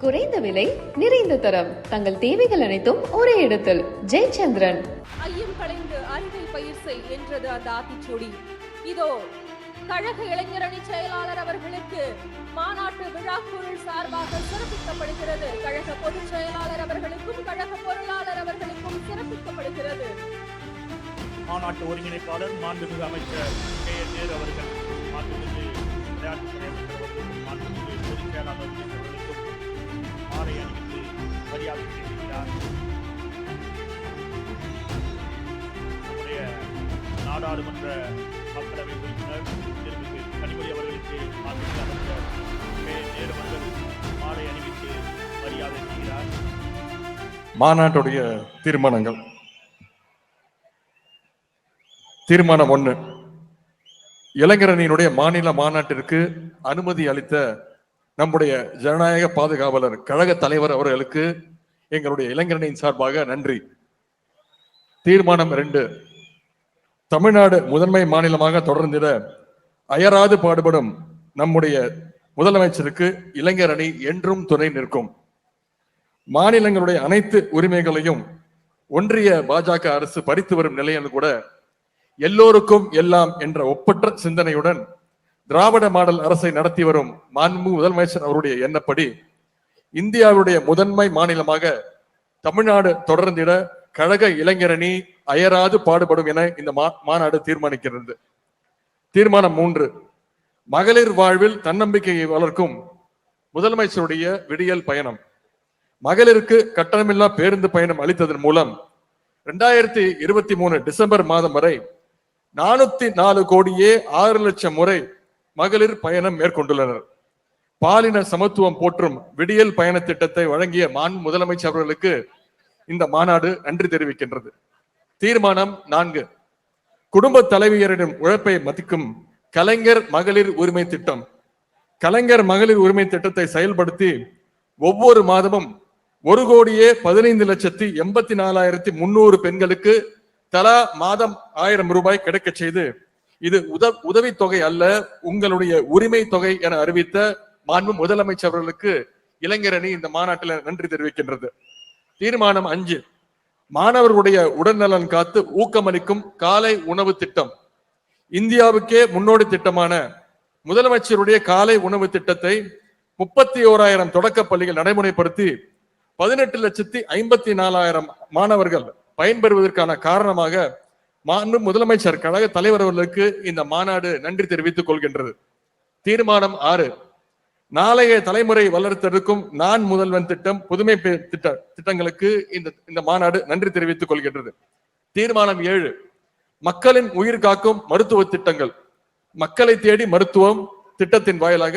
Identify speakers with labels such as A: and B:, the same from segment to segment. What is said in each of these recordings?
A: குறைந்த விலை, நிறைந்த தரம், தங்கள் தேவைகள் அனைத்தும் ஒரே இடத்தில். ஜெயச்சந்திரன்.
B: ஐயம் களைந்து அறிவை பயிர் செய் என்றது அந்த ஆத்திச்சூடி. இதோ கழக இளைஞரணி செயலாளர் அவர்களுக்கு மாநாட்டு விழாக்குழு சார்பாக சிறப்பிக்கப்படுகிறது. கழக பொதுச் செயலாளர் அவர்களுக்கும் கழக பொருளாளர் அவர்களுக்கும் சிறப்பிக்கப்படுகிறது.
C: மாநாட்டு ஒருங்கிணைப்பாளர் மாண்புமிகு அமைச்சர் கே.என். நேரு அவர்கள், மாண்புமிகு விளையாட்டுத்துறை அமைச்சர் அவர்கள், மாண்புமிகு பொதுச் செயலாளர் அவர்களுக்கும் மாலை அணிவித்து மரியாதை செய்கிறார். நம்முடைய நாடாளுமன்ற மக்களவை உறுப்பினர் திருமிகு கனிமொழி அவர்களுக்கு மாண்புமிகு அமைச்சர் கே.என். நேரு அவர்கள் மாலை அணிவித்து மரியாதை செய்கிறார்.
D: மாநாட்டுடைய தீர்மானங்கள். தீர்மானம் 1, இளைஞரணியினுடைய மாநில மாநாட்டிற்கு அனுமதி அளித்த நம்முடைய ஜனநாயக பாதுகாவலர் கழக தலைவர் அவர்களுக்கு எங்களுடைய இளைஞரணியின் சார்பாக நன்றி. தீர்மானம் 2, தமிழ்நாடு முதன்மை மாநிலமாக தொடர்ந்திட அயராது பாடுபடும் நம்முடைய முதலமைச்சருக்கு இளைஞரணி என்றும் துணை நிற்கும். மாநிலங்களுடைய அனைத்து உரிமைகளையும் ஒன்றிய பாஜக அரசு பறித்து வரும் நிலையில் கூட எல்லோருக்கும் எல்லாம் என்ற ஒப்பற்ற சிந்தனையுடன் திராவிட மாடல் அரசை நடத்தி வரும் மாண்பு முதலமைச்சர் அவருடைய எண்ணப்படி இந்தியாவுடைய முதன்மை மாநிலமாக தமிழ்நாடு தொடர்ந்திட கழக இளைஞரணி அயராது பாடுபடும் என இந்த மாநாடு தீர்மானிக்கிறது. தீர்மானம் 3, மகளிர் வாழ்வில் தன்னம்பிக்கையை வளர்க்கும் முதலமைச்சருடைய விடியல் பயணம். மகளிருக்கு கட்டணமில்லா பேருந்து பயணம் அளித்ததன் மூலம் 2023 டிசம்பர் மாதம் வரை 404 கோடியே 6 லட்சம் முறை மகளிர் பயணம் மேற்கொண்டுள்ளனர். பாலின சமத்துவம் போற்றும் விடியல் பயண திட்டத்தை வழங்கிய மாண்பு முதலமைச்சர் அவர்களுக்கு இந்த மாநாடு நன்றி தெரிவிக்கின்றது. தீர்மானம் 4, குடும்ப தலைவியரிடம் உழைப்பை மதிக்கும் கலைஞர் மகளிர் உரிமை திட்டம். கலைஞர் மகளிர் உரிமை திட்டத்தை செயல்படுத்தி ஒவ்வொரு மாதமும் 1,15,84,300 பெண்களுக்கு தலா மாதம் 1000 ரூபாய் கிடைக்க செய்து இது உதவி தொகை அல்ல, உங்களுடைய உரிமை தொகை என அறிவித்த மாண்பு முதலமைச்சர் அவர்களுக்கு இளைஞரணி இந்த மாநாட்டில் நன்றி தெரிவிக்கின்றது. தீர்மானம் 5, மாணவர்களுடைய உடல்நலன் காத்து ஊக்கமளிக்கும் காலை உணவு திட்டம். இந்தியாவுக்கே முன்னோடி திட்டமான முதலமைச்சருடைய காலை உணவு திட்டத்தை 31,000 தொடக்க பள்ளிகள் நடைமுறைப்படுத்தி 18,54,000 மாணவர்கள் பயன்பெறுவதற்கான காரணமாக மாண்பு முதலமைச்சர் கழக தலைவர் அவர்களுக்கு இந்த மாநாடு நன்றி தெரிவித்துக் கொள்கின்றது. தீர்மானம் 6, நாளைய தலைமுறை வளர்த்தெடுக்கும் நான் முதல்வன் திட்டம், புதுமை திட்டங்களுக்கு இந்த மாநாடு நன்றி தெரிவித்துக் கொள்கின்றது. தீர்மானம் 7, மக்களின் உயிர் காக்கும் மருத்துவ திட்டங்கள். மக்களை தேடி மருத்துவம் திட்டத்தின் வாயிலாக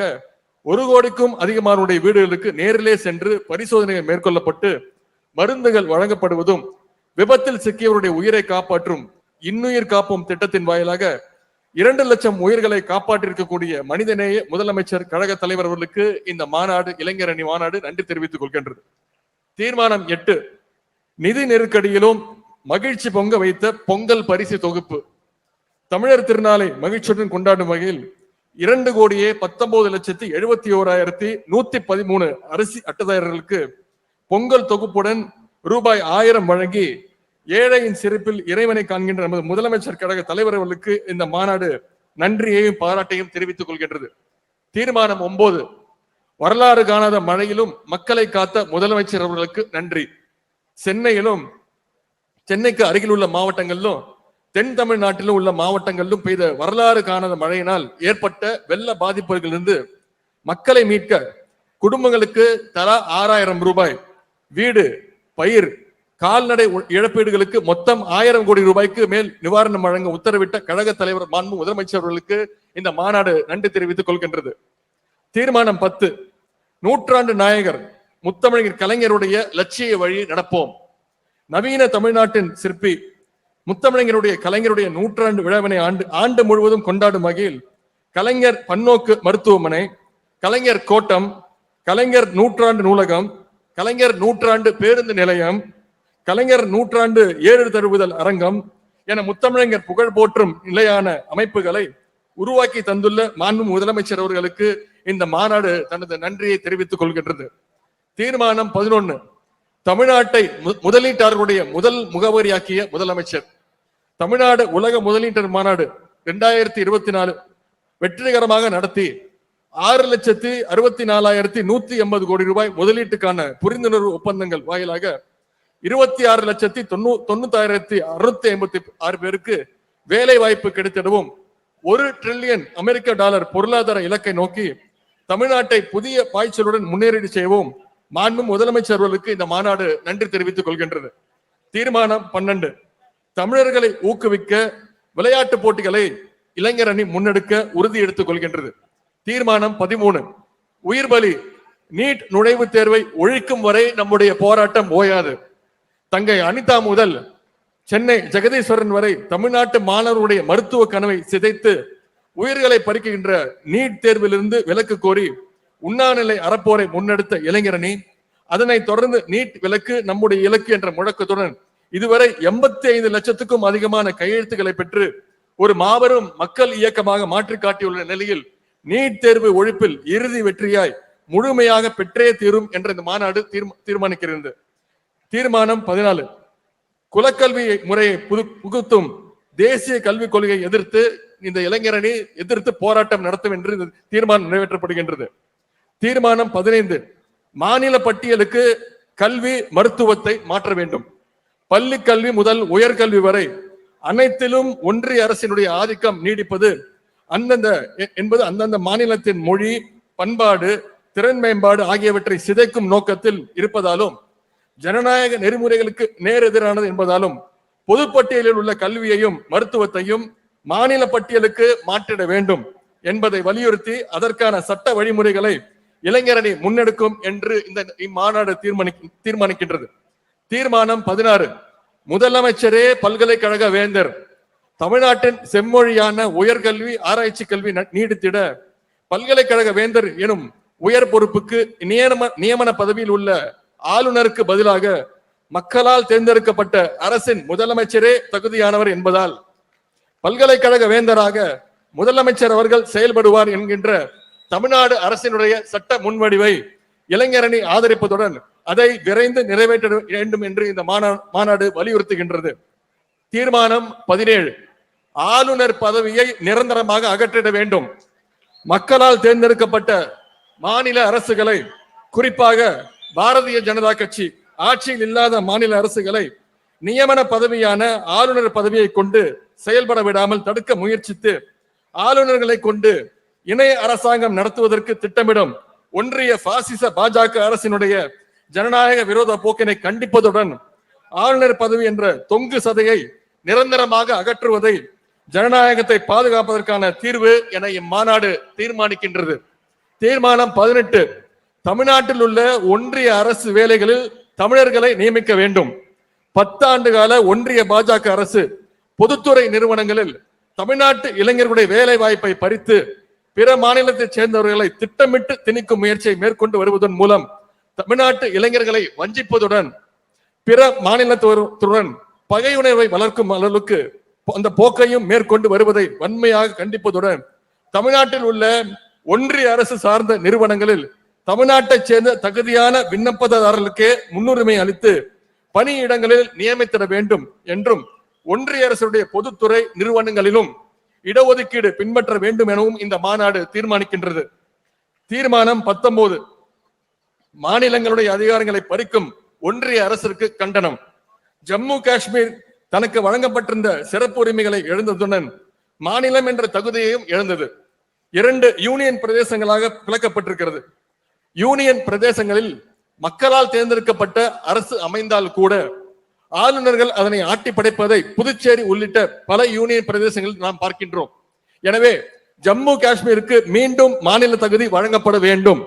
D: 1 கோடிக்கும் அதிகமானுடைய வீடுகளுக்கு நேரிலே சென்று பரிசோதனைகள் மேற்கொள்ளப்பட்டு மருந்துகள் வழங்கப்படுவதும், விபத்தில் சிக்கியவருடைய உயிரை காப்பாற்றும் இன்னுயிர் காப்போம் திட்டத்தின் வாயிலாக 2 லட்சம் உயிர்களை காப்பாற்றிருக்கக்கூடிய மனிதநேய முதலமைச்சர் கழக தலைவர் அவர்களுக்கு இந்த மாநாடு இளைஞரணி மாநாடு நன்றி தெரிவித்துக் கொள்கின்றது. தீர்மானம் 8, நிதி நெருக்கடியிலும் மகிழ்ச்சி பொங்க வைத்த பொங்கல் பரிசு தொகுப்பு. தமிழர் திருநாளை மகிழ்ச்சியுடன் கொண்டாடும் வகையில் 2,19,71,113 அரிசி அட்டைதாரர்களுக்கு பொங்கல் தொகுப்புடன் ரூபாய் 1000 வழங்கி ஏழையின் சிறப்பில் இறைவனை காண்கின்ற நமது முதலமைச்சர் கழக தலைவர் அவர்களுக்கு இந்த மாநாடு நன்றியையும் பாராட்டையும் தெரிவித்துக் கொள்கின்றது. தீர்மானம் 9, வரலாறு காணாத மழையிலும் மக்களை காத்த முதலமைச்சர் அவர்களுக்கு நன்றி. சென்னைக்கு அருகில் உள்ள மாவட்டங்களிலும் தென் தமிழ்நாட்டிலும் உள்ள மாவட்டங்களிலும் பெய்த வரலாறு காணாத மழையினால் ஏற்பட்ட வெள்ள பாதிப்புகளிலிருந்து மக்களை மீட்க குடும்பங்களுக்கு தலா 6,000 ரூபாய், வீடு, பயிர், கால்நடை இழப்பீடுகளுக்கு மொத்தம் 1000 கோடி ரூபாய்க்கு மேல் நிவாரணம் வழங்க உத்தரவிட்ட கழக தலைவர் மாண்பு முதலமைச்சர் அவர்களுக்கு இந்த மாநாடு நன்றி தெரிவித்துக் கொள்கின்றது. தீர்மானம் 10, நூற்றாண்டு நாயகர் முத்தமிழர் கலைஞருடைய லட்சிய வழி நடப்போம். நவீன தமிழ்நாட்டின் சிற்பி முத்தமிழருடைய கலைஞருடைய நூற்றாண்டு விழாவினை ஆண்டு முழுவதும் கொண்டாடும் வகையில் கலைஞர் பன்னோக்கு மருத்துவமனை, கலைஞர் கோட்டம், கலைஞர் நூற்றாண்டு நூலகம், கலைஞர் நூற்றாண்டு பேருந்து நிலையம், கலைஞர் நூற்றாண்டு ஏறு தழுவுதல் அரங்கம் என முத்தமிழர் புகழ் போற்றும் நிலையான அமைப்புகளை உருவாக்கி தந்துள்ள மாண்பு முதலமைச்சர் அவர்களுக்கு இந்த மாநாடு தனது நன்றியை தெரிவித்துக் கொள்கின்றது. தீர்மானம் 11, தமிழ்நாட்டை முதலீட்டாளர்களுடைய முதல் முகவரியாக்கிய முதலமைச்சர். தமிழ்நாடு உலக முதலீட்டர் மாநாடு 2024 வெற்றிகரமாக நடத்தி 6,64,180 கோடி ரூபாய் முதலீட்டுக்கான புரிந்துணர்வு ஒப்பந்தங்கள் வாயிலாக 26,90,656 பேருக்கு வேலை வாய்ப்பு கிடைத்திடவும் 1 டிரில்லியன் அமெரிக்க டாலர் பொருளாதார இலக்கை நோக்கி தமிழ்நாட்டை புதிய பாய்ச்சலுடன் முன்னேறி செய்யவும் மாண்பு முதலமைச்சர் அவர்களுக்கு இந்த மாநாடு நன்றி தெரிவித்துக் கொள்கின்றது. தீர்மானம் 12, தமிழர்களை ஊக்குவிக்க விளையாட்டு போட்டிகளை இளைஞர் அணி முன்னெடுக்க உறுதி எடுத்துக் கொள்கின்றது. தீர்மானம் 13, உயிர் பலி நீட் நுழைவுத் தேர்வை ஒழிக்கும் வரை நம்முடைய போராட்டம் ஓயாது. தங்கை அனிதா முதல் சென்னை ஜெகதீஸ்வரன் வரை தமிழ்நாட்டு மாணவர்களுடைய மருத்துவ கனவை சிதைத்து உயிர்களை பறிக்கின்ற நீட் தேர்விலிருந்து விலக்கு கோரி உண்ணாநிலை அறப்போரை முன்னெடுத்த இளைஞரணி, அதனைத் தொடர்ந்து நீட் விலக்கு நம்முடைய இலக்கு என்ற முழக்கத்துடன் இதுவரை 85 லட்சத்துக்கும் அதிகமான கையெழுத்துக்களை பெற்று ஒரு மாபெரும் மக்கள் இயக்கமாக மாற்றி காட்டியுள்ள நிலையில் நீட் தேர்வு ஒழிப்பில் இறுதி வெற்றியாய் முழுமையாக பெற்றே தீரும் என்ற இந்த மாநாடு தீர்மானிக்கிறது. தீர்மானம் 14, குலக்கல்வி முறையை புகுத்தும் தேசிய கல்விக் கொள்கையை எதிர்த்து இந்த இளைஞரணி எதிர்த்து போராட்டம் நடத்தும் என்று தீர்மானம் நிறைவேற்றப்படுகின்றது. தீர்மானம் 15, மாநில பட்டியலுக்கு கல்வி மருத்துவத்தை மாற்ற வேண்டும். பள்ளி கல்வி முதல் உயர்கல்வி வரை அனைத்திலும் ஒன்றிய அரசினுடைய ஆதிக்கம் நீடிப்பது அந்தந்த மாநிலத்தின் மொழி, பண்பாடு, திறன் மேம்பாடு ஆகியவற்றை சிதைக்கும் நோக்கத்தில் இருப்பதாலும் ஜனநாயக நெறிமுறைகளுக்கு நேர் எதிரானது என்பதாலும் பொதுப்பட்டியலில் உள்ள கல்வியையும் மருத்துவத்தையும் மாநில பட்டியலுக்கு மாற்றிட வேண்டும் என்பதை வலியுறுத்தி அதற்கான சட்ட வழிமுறைகளை இளைஞரணி முன்னெடுக்கும் என்று இந்த இம்மாநாடு தீர்மானிக்கின்றது. தீர்மானம் 16, முதலமைச்சரே பல்கலைக்கழக வேந்தர். தமிழ்நாட்டின் செம்மொழியான உயர்கல்வி ஆராய்ச்சி கல்வி நீடித்திட பல்கலைக்கழக வேந்தர் எனும் உயர் பொறுப்புக்கு நியமன பதவியில் உள்ள ஆளுநருக்கு பதிலாக மக்களால் தேர்ந்தெடுக்கப்பட்ட அரசின் முதலமைச்சரே தகுதியானவர் என்பதால் பல்கலைக்கழக வேந்தராக முதலமைச்சர் அவர்கள் செயல்படுவார் என்கின்ற தமிழ்நாடு அரசினுடைய சட்ட முன்வடிவை இளைஞரணி ஆதரிப்பதுடன் அதை விரைந்து நிறைவேற்ற வேண்டும் என்று இந்த மாநாடு வலியுறுத்துகின்றது. தீர்மானம் 17, ஆளுநர் பதவியை நிரந்தரமாக அகற்றிட வேண்டும். மக்களால் தேர்ந்தெடுக்கப்பட்ட மாநில அரசுகளை, குறிப்பாக பாரதிய ஜனதா கட்சி ஆட்சியில் இல்லாத மாநில அரசுகளை நியமன பதவியான ஆளுநர் பதவியை கொண்டு செயல்பட விடாமல் தடுக்க முயற்சித்து ஆளுநர்களை கொண்டு இணை அரசாங்கம் நடத்துவதற்கு திட்டமிடும் ஒன்றிய பாசிச பாஜக அரசினுடைய ஜனநாயக விரோத போக்கினை கண்டிப்பதுடன் ஆளுநர் பதவி என்ற தொங்கு சதையை நிரந்தரமாக அகற்றுவதை ஜனநாயகத்தை பாதுகாப்பதற்கான தீர்வு என இம்மாநாடு தீர்மானிக்கின்றது. தீர்மானம் 18, தமிழ்நாட்டில் உள்ள ஒன்றிய அரசு வேலைகளில் தமிழர்களை நியமிக்க வேண்டும். 10 ஆண்டு கால ஒன்றிய பாஜக அரசு பொதுத்துறை நிறுவனங்களில் தமிழ்நாட்டு இளைஞர்களுடைய வேலை வாய்ப்பை பறித்து பிற மாநிலத்தைச் சேர்ந்தவர்களை திட்டமிட்டு திணிக்கும் முயற்சியை மேற்கொண்டு வருவதன் மூலம் தமிழ்நாட்டு இளைஞர்களை வஞ்சிப்பதுடன் பிற மாநிலத்துடன் பகையுணர்வை வளர்க்கும் அளவுக்கு அந்த போக்கையும் மேற்கொண்டு வருவதை வன்மையாக கண்டிப்பதுடன் தமிழ்நாட்டில் உள்ள ஒன்றிய அரசு சார்ந்த நிறுவனங்களில் தமிழ்நாட்டைச் சேர்ந்த தகுதியான விண்ணப்பதாரர்களுக்கே முன்னுரிமை அளித்து பணியிடங்களில் நியமித்திட வேண்டும் என்றும் ஒன்றிய அரசுடைய பொதுத்துறை நிறுவனங்களிலும் இடஒதுக்கீடு பின்பற்ற வேண்டும் எனவும் இந்த மாநாடு தீர்மானிக்கின்றது. தீர்மானம் 19, மாநிலங்களுடைய அதிகாரங்களை பறிக்கும் ஒன்றிய அரசிற்கு கண்டனம். ஜம்மு காஷ்மீர் தனக்கு வழங்கப்பட்டிருந்த சிறப்பு உரிமைகளை இழந்ததுடன் மாநிலம் என்ற தகுதியையும் இழந்தது. 2 யூனியன் பிரதேசங்களாக பிளக்கப்பட்டிருக்கிறது. யூனியன் பிரதேசங்களில் மக்களால் தேர்ந்தெடுக்கப்பட்ட அரசு அமைந்தால் கூட ஆளுநர்கள் அதனை ஆட்டி படைப்பதை புதுச்சேரி உள்ளிட்ட பல யூனியன் பிரதேசங்களில் நாம் பார்க்கின்றோம். எனவே ஜம்மு காஷ்மீருக்கு மீண்டும் மாநில தகுதி வழங்கப்பட வேண்டும்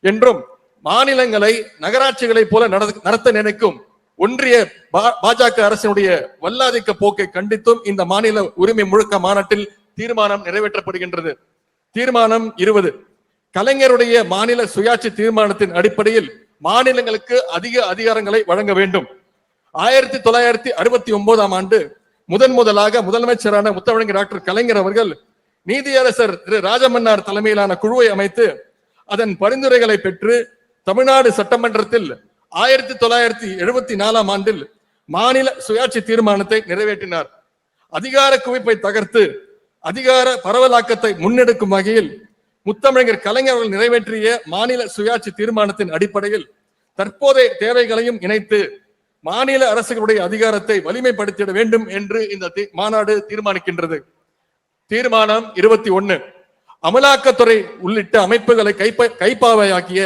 D: என்றும் மாநிலங்களை நகராட்சிகளை போல நடத்த நினைக்கும் ஒன்றிய பாஜக அரசினுடைய வல்லாதிக்க போக்கை கண்டித்தும் இந்த மாநில உரிமை முழக்க மாநாட்டில் தீர்மானம் நிறைவேற்றப்படுகின்றது. தீர்மானம் 20, கலைஞருடைய மாநில சுயாட்சி தீர்மானத்தின் அடிப்படையில் மாநிலங்களுக்கு அதிக அதிகாரங்களை வழங்க வேண்டும். 1969ஆம் ஆண்டு முதலாக முதலமைச்சரான முத்தமிழர் டாக்டர் கலைஞர் அவர்கள் நீதியரசர் திரு ராஜமன்னார் தலைமையிலான குழுவை அமைத்து அதன் பரிந்துரைகளை பெற்று தமிழ்நாடு சட்டமன்றத்தில் 1974 ஆண்டில் மாநில சுயாட்சி தீர்மானத்தை நிறைவேற்றினார். அதிகார குவிப்பை தகர்த்து அதிகார பரவலாக்கத்தை முன்னெடுக்கும் வகையில் முத்தமிழர் கலைஞர் அவர்கள் நிறைவேற்றிய மாநில சுயாட்சி தீர்மானத்தின் அடிப்படையில் தற்போதைய தேவைகளையும் இணைத்து மாநில அரசுகளுடைய அதிகாரத்தை வலிமைப்படுத்திட வேண்டும் என்று இந்த மாநாடு தீர்மானிக்கின்றது. தீர்மானம் 21 அமலாக்கத்துறை உள்ளிட்ட அமைப்புகளை கைப்பாவையாக்கிய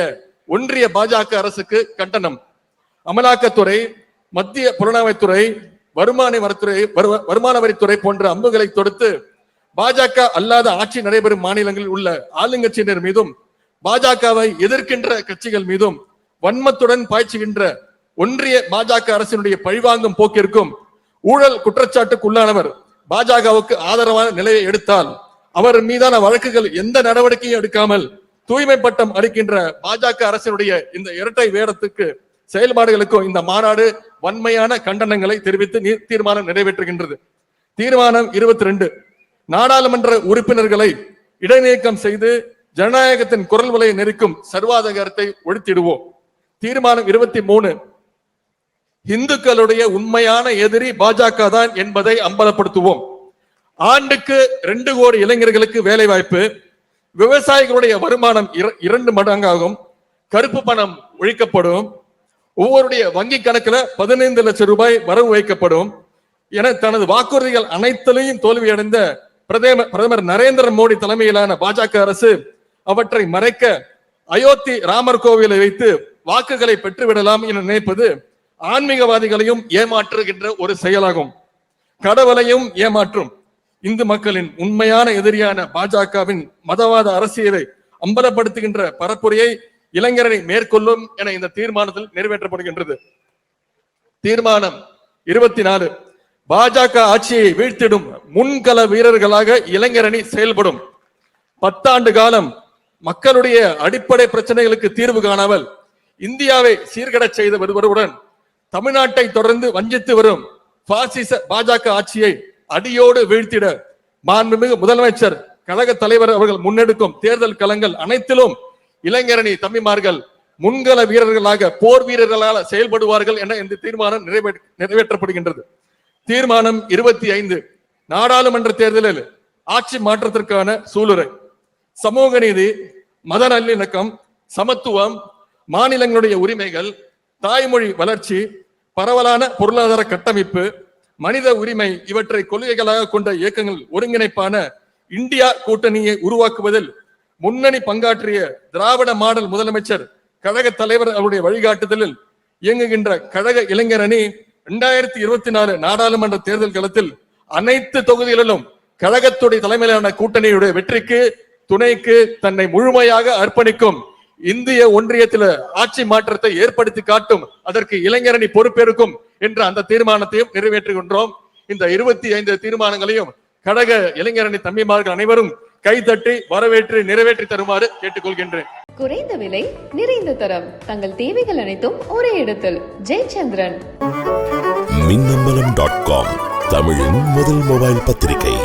D: ஒன்றிய பாஜக அரசுக்கு கண்டனம். அமலாக்கத்துறை, மத்திய புலனாய்வுத்துறை, வருமான வரித்துறை போன்ற அம்புகளை தொடுத்து பாஜக அல்லாத ஆட்சி நடைபெறும் மாநிலங்களில் உள்ள ஆளுங்கட்சியினர் மீதும் பாஜகவை எதிர்க்கின்ற கட்சிகள் மீதும் வன்மத்துடன் பாய்ச்சுகின்ற ஒன்றிய பாஜக அரசினுடைய பழிவாங்கும் போக்கிற்கும் ஊழல் குற்றச்சாட்டுக்கு உள்ளானவர் பாஜகவுக்கு ஆதரவான நிலையை எடுத்தால் அவர் மீதான வழக்குகள் எந்த நடவடிக்கையும் எடுக்காமல் தூய்மை பட்டம் அளிக்கின்ற பாஜக அரசினுடைய இந்த இரட்டை வேடத்துக்கு செயல்பாடுகளுக்கும் இந்த மாநாடு வன்மையான கண்டனங்களை தெரிவித்து தீர்மானம் நிறைவேற்றுகின்றது. தீர்மானம் 22 நாடாளுமன்ற உறுப்பினர்களை இடைநீக்கம் செய்து ஜனநாயகத்தின் குரல் வலையை நெருக்கும் சர்வாதிகாரத்தை ஒழித்திடுவோம். தீர்மானம் 23 இந்துக்களுடைய உண்மையான எதிரி பாஜக தான் என்பதை அம்பலப்படுத்துவோம். ஆண்டுக்கு 2 கோடி இளைஞர்களுக்கு வேலை வாய்ப்பு, விவசாயிகளுடைய வருமானம் 2 மடங்காகும், கருப்பு பணம் ஒழிக்கப்படும், ஒவ்வொருடைய வங்கி கணக்குல 15 லட்சம் ரூபாய் வரவு வைக்கப்படும் என தனது வாக்குறுதிகள் அனைத்திலையும் தோல்வியடைந்த பிரதமர் நரேந்திர மோடி தலைமையிலான பாஜக அரசு அவற்றை மறைக்க அயோத்தி ராமர் கோவிலை வைத்து வாக்குகளை பெற்றுவிடலாம் என நினைப்பது ஆன்மீகவாதிகளையும் ஏமாற்றுகின்ற ஒரு செயலாகும். கடவுளையும் ஏமாற்றும் இந்து மக்களின் உண்மையான எதிரியான பாஜகவின் மதவாத அரசியலை அம்பலப்படுத்துகின்ற பரப்புரையை இளைஞரணி மேற்கொள்ளும் என இந்த தீர்மானத்தில் நிறைவேற்றப்படுகின்றது. தீர்மானம் 24 பாஜக ஆட்சியை வீழ்த்திடும் முன்கள வீரர்களாக இளைஞரணி செயல்படும். 10 ஆண்டு காலம் மக்களுடைய அடிப்படை பிரச்சனைகளுக்கு தீர்வு காணாமல் இந்தியாவை சீர்கடச் செய்து வருவதுடன் தமிழ்நாட்டை தொடர்ந்து வஞ்சித்து வரும் பாசிச பாஜக ஆட்சியை அடியோடு வீழ்த்திட மாண்புமிகு முதலமைச்சர் கழக தலைவர் அவர்கள் முன்னெடுக்கும் தேர்தல் களங்கள் அனைத்திலும் இளைஞரணி தம்பிமார்கள் முன்கள வீரர்களாக போர் வீரர்களாக செயல்படுவார்கள் என இந்த தீர்மானம் நிறைவேற்றப்படுகின்றது. தீர்மானம் 25 நாடாளுமன்ற தேர்தலில் ஆட்சி மாற்றத்திற்கான சூளுரை. சமூக நீதி, மத நல்லிணக்கம், சமத்துவம், மாநிலங்களுடைய உரிமைகள், தாய்மொழி வளர்ச்சி, பரவலான பொருளாதார கட்டமைப்பு, மனித உரிமை இவற்றை கொள்கைகளாக கொண்ட இயக்கங்கள் ஒருங்கிணைப்பான இந்தியா கூட்டணியை உருவாக்குவதில் முன்னணி பங்காற்றிய திராவிட மாடல் முதலமைச்சர் கழக தலைவர் அவருடைய வழிகாட்டுதலில் இயங்குகின்ற கழக இளைஞர் அணி 2024 நாடாளுமன்ற தேர்தல் களத்தில் அனைத்து தொகுதிகளிலும் கழகத்துடைய தலைமையிலான கூட்டணியுடைய வெற்றிக்கு துணைக்கு தன்னை முழுமையாக அர்ப்பணிக்கும். இந்திய ஒன்றியத்தில் ஆட்சி மாற்றத்தை ஏற்படுத்தி காட்டும், அதற்கு இளைஞரணி பொறுப்பேற்கும் என்ற அந்த தீர்மானத்தையும் நிறைவேற்றுகின்றோம். இந்த 25 தீர்மானங்களையும் கழக இளைஞரணி தம்பிமார்கள் அனைவரும் கைதட்டி வரவேற்று நிறைவேற்றி தருமாறு கேட்டுக்கொள்கின்றேன்.
A: குறைந்த விலை, நிறைந்த தரம், தங்கள் தேவைகள் அனைத்தும் ஒரே இடத்தில். ஜெயச்சந்திரன்.
E: மின்னம்பலம்.com தமிழின் முதல் மொபைல் பத்திரிகை.